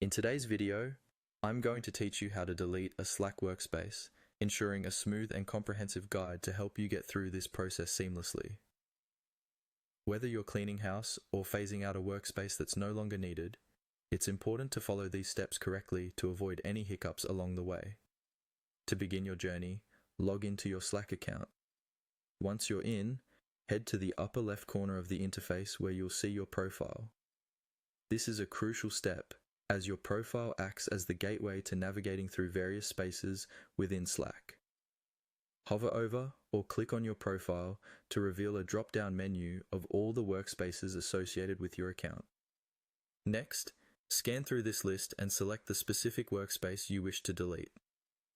In today's video, I'm going to teach you how to delete a Slack workspace, ensuring a smooth and comprehensive guide to help you get through this process seamlessly. Whether you're cleaning house or phasing out a workspace that's no longer needed, it's important to follow these steps correctly to avoid any hiccups along the way. To begin your journey, log into your Slack account. Once you're in, head to the upper left corner of the interface where you'll see your profile. This is a crucial step, as your profile acts as the gateway to navigating through various spaces within Slack. Hover over or click on your profile to reveal a drop-down menu of all the workspaces associated with your account. Next, scan through this list and select the specific workspace you wish to delete.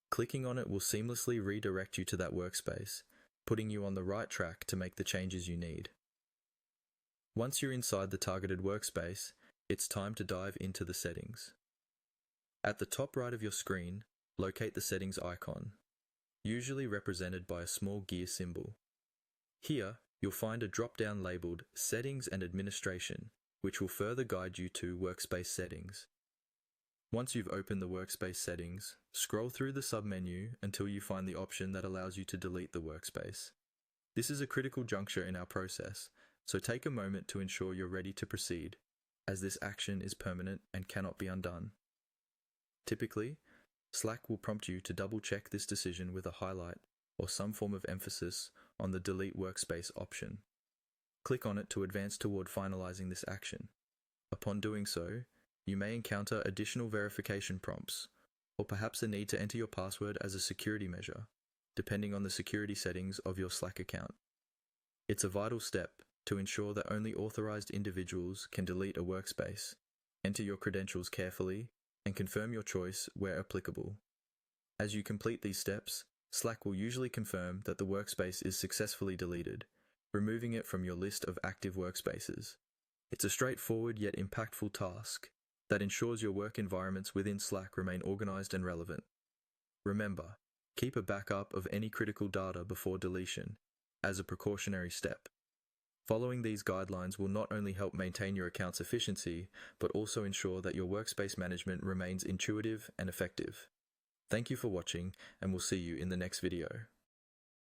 Clicking on it will seamlessly redirect you to that workspace, putting you on the right track to make the changes you need. Once you're inside the targeted workspace, it's time to dive into the settings. At the top right of your screen, locate the settings icon, usually represented by a small gear symbol. Here, you'll find a drop-down labeled Settings and Administration, which will further guide you to Workspace Settings. Once you've opened the Workspace settings, scroll through the submenu until you find the option that allows you to delete the workspace. This is a critical juncture in our process, so take a moment to ensure you're ready to proceed, as this action is permanent and cannot be undone. Typically, Slack will prompt you to double-check this decision with a highlight or some form of emphasis on the Delete Workspace option. Click on it to advance toward finalizing this action. Upon doing so, you may encounter additional verification prompts, or perhaps a need to enter your password as a security measure, depending on the security settings of your Slack account. It's a vital step to ensure that only authorized individuals can delete a workspace. Enter your credentials carefully and confirm your choice where applicable. As you complete these steps, Slack will usually confirm that the workspace is successfully deleted, removing it from your list of active workspaces. It's a straightforward yet impactful task that ensures your work environments within Slack remain organized and relevant. Remember, keep a backup of any critical data before deletion, as a precautionary step. Following these guidelines will not only help maintain your account's efficiency, but also ensure that your workspace management remains intuitive and effective. Thank you for watching, and we'll see you in the next video.